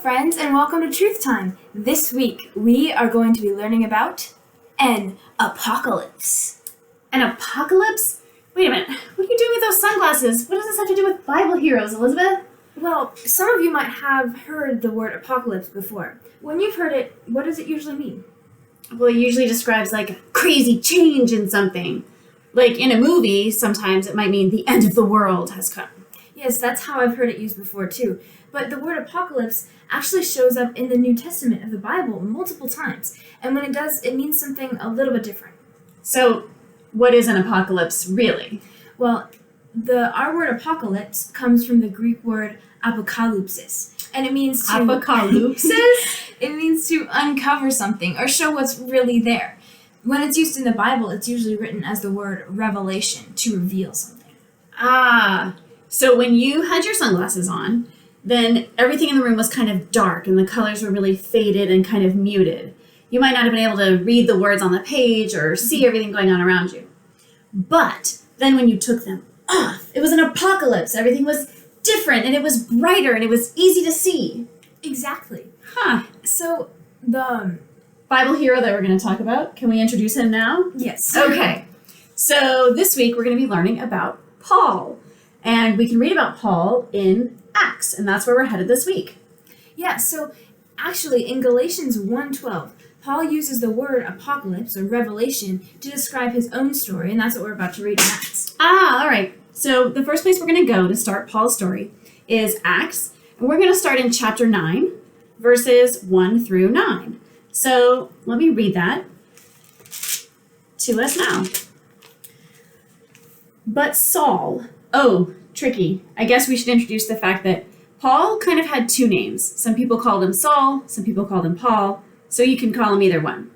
friends, and welcome to Truth Time. This week, we are going to be learning about an apocalypse. An apocalypse? Wait a minute. What are you doing with those sunglasses? What does this have to do with Bible heroes, Elizabeth? Well, some of you might have heard the word apocalypse before. When you've heard it, what does it usually mean? Well, it usually describes like a crazy change in something. Like in a movie, sometimes it might mean the end of the world has come. Yes, that's how I've heard it used before too. But the word apocalypse actually shows up in the New Testament of the Bible multiple times. And when it does, it means something a little bit different. So, what is an apocalypse really? Well, our word apocalypse comes from the Greek word apokalypsis. And it means to... Apocalypsis? It means to uncover something or show what's really there. When it's used in the Bible, it's usually written as the word revelation, to reveal something. Ah, so when you had your sunglasses on, then everything in the room was kind of dark and the colors were really faded and kind of muted. You might not have been able to read the words on the page or see everything going on around you. But then when you took them off, it was an apocalypse. Everything was different and it was brighter and it was easy to see. Exactly. Huh. So, the... Bible hero that we're going to talk about, can we introduce him now? Yes. Okay. So this week we're going to be learning about Paul. And we can read about Paul in Acts, and that's where we're headed this week. Yeah, so actually in Galatians 1:12, Paul uses the word apocalypse or revelation to describe his own story, and that's what we're about to read in Acts. All right. So the first place we're going to go to start Paul's story is Acts, and we're going to start in chapter 9, verses 1 through 9. So let me read that to us now. But Saul, tricky. I guess we should introduce the fact that Paul kind of had two names. Some people called him Saul, some people called him Paul, so you can call him either one.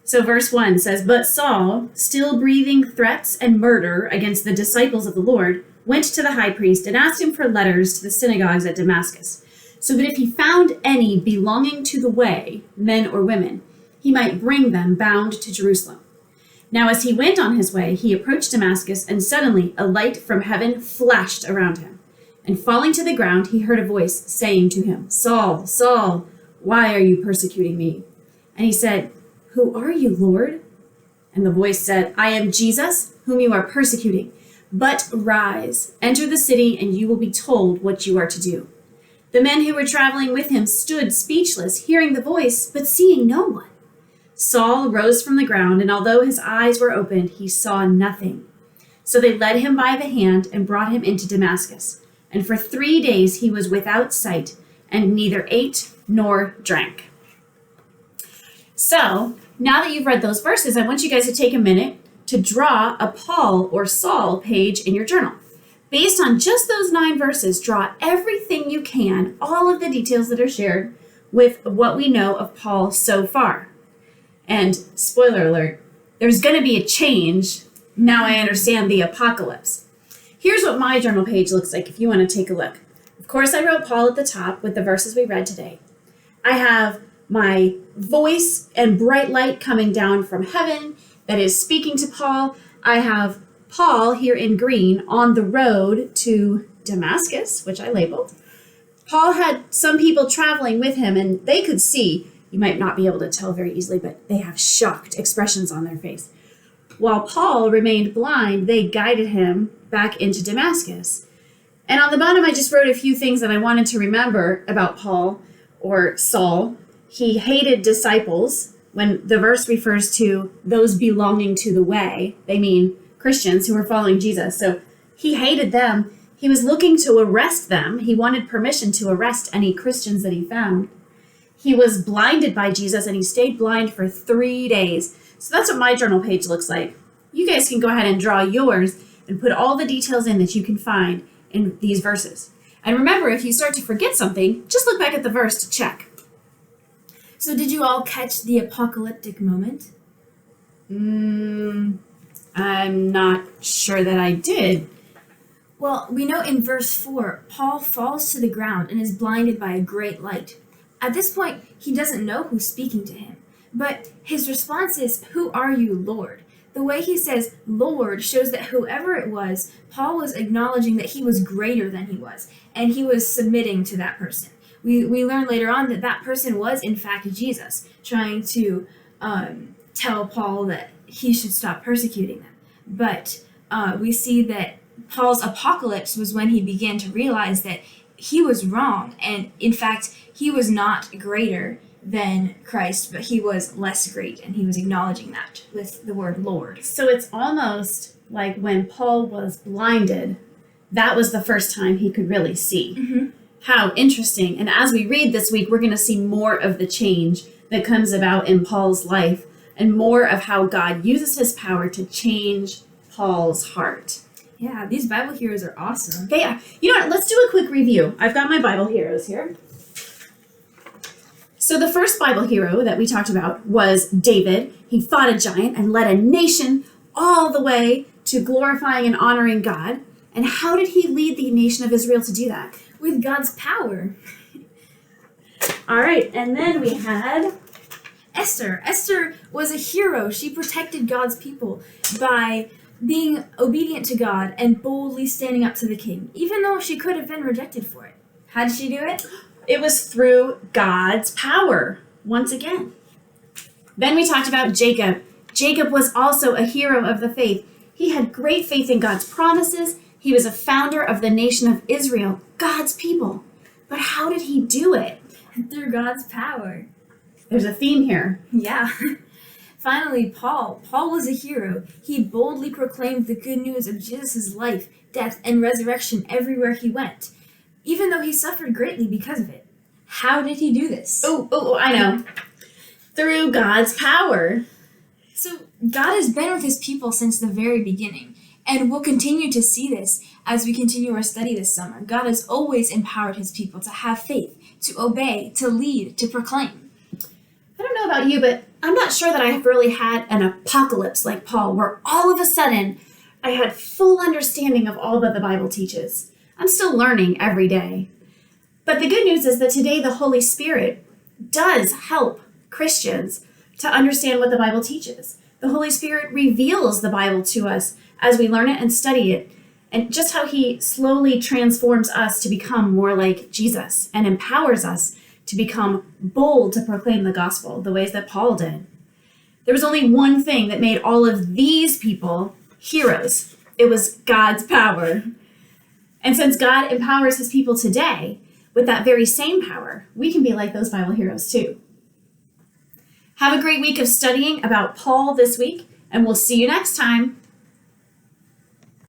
So verse 1 says, But Saul, still breathing threats and murder against the disciples of the Lord, went to the high priest and asked him for letters to the synagogues at Damascus, so that if he found any belonging to the way, men or women, he might bring them bound to Jerusalem. Now as he went on his way, he approached Damascus, and suddenly a light from heaven flashed around him. And falling to the ground, he heard a voice saying to him, Saul, Saul, why are you persecuting me? And he said, Who are you, Lord? And the voice said, I am Jesus, whom you are persecuting. But rise, enter the city, and you will be told what you are to do. The men who were traveling with him stood speechless, hearing the voice, but seeing no one. Saul rose from the ground, and although his eyes were opened, he saw nothing. So they led him by the hand and brought him into Damascus. And for 3 days he was without sight, and neither ate nor drank. So, now that you've read those verses, I want you guys to take a minute to draw a Paul or Saul page in your journal. Based on just those 9 verses, draw everything you can, all of the details that are shared with what we know of Paul so far. And spoiler alert, there's going to be a change. Now I understand the apocalypse. Here's what my journal page looks like if you want to take a look. Of course, I wrote Paul at the top with the verses we read today. I have my voice and bright light coming down from heaven that is speaking to Paul. I have Paul here in green on the road to Damascus, which I labeled. Paul had some people traveling with him, and they could see, you might not be able to tell very easily, but they have shocked expressions on their face. While Paul remained blind, they guided him back into Damascus. And on the bottom, I just wrote a few things that I wanted to remember about Paul or Saul. He hated disciples. When the verse refers to those belonging to the way, they mean Christians who were following Jesus. So he hated them. He was looking to arrest them. He wanted permission to arrest any Christians that he found. He was blinded by Jesus, and he stayed blind for 3 days. So that's what my journal page looks like. You guys can go ahead and draw yours and put all the details in that you can find in these verses. And remember, if you start to forget something, just look back at the verse to check. So did you all catch the apocalyptic moment? I'm not sure that I did. Well, we know in verse 4, Paul falls to the ground and is blinded by a great light. At this point, he doesn't know who's speaking to him, but his response is, Who are you, Lord? The way he says Lord shows that whoever it was, Paul was acknowledging that he was greater than he was, and he was submitting to that person. we learn later on that that person was in fact Jesus, trying to tell Paul that he should stop persecuting them. But we see that Paul's apocalypse was when he began to realize that he was wrong, and in fact he was not greater than Christ, but he was less great, and he was acknowledging that with the word Lord. So it's almost like when Paul was blinded, that was the first time he could really see. Mm-hmm. How interesting. And as we read this week, we're going to see more of the change that comes about in Paul's life and more of how God uses his power to change Paul's heart. Yeah, these Bible heroes are awesome. They are. You know what? Let's do a quick review. I've got my Bible heroes here. So the first Bible hero that we talked about was David. He fought a giant and led a nation all the way to glorifying and honoring God. And how did he lead the nation of Israel to do that? With God's power. All right, and then we had Esther. Esther was a hero. She protected God's people by being obedient to God and boldly standing up to the king, even though she could have been rejected for it. How did she do it? It was through God's power, once again. Then we talked about Jacob. Jacob was also a hero of the faith. He had great faith in God's promises. He was a founder of the nation of Israel, God's people. But how did he do it? Through God's power. There's a theme here. Yeah. Finally, Paul. Paul was a hero. He boldly proclaimed the good news of Jesus' life, death, and resurrection everywhere he went, even though he suffered greatly because of it. How did he do this? Oh, I know. Through God's power. So God has been with his people since the very beginning, and we'll continue to see this as we continue our study this summer. God has always empowered his people to have faith, to obey, to lead, to proclaim. I don't know about you, but I'm not sure that I have really had an apocalypse like Paul, where all of a sudden I had full understanding of all that the Bible teaches. I'm still learning every day. But the good news is that today the Holy Spirit does help Christians to understand what the Bible teaches. The Holy Spirit reveals the Bible to us as we learn it and study it, and just how he slowly transforms us to become more like Jesus and empowers us to become bold to proclaim the gospel the ways that Paul did. There was only one thing that made all of these people heroes. It was God's power. And since God empowers his people today with that very same power, we can be like those Bible heroes too. Have a great week of studying about Paul this week, and we'll see you next time.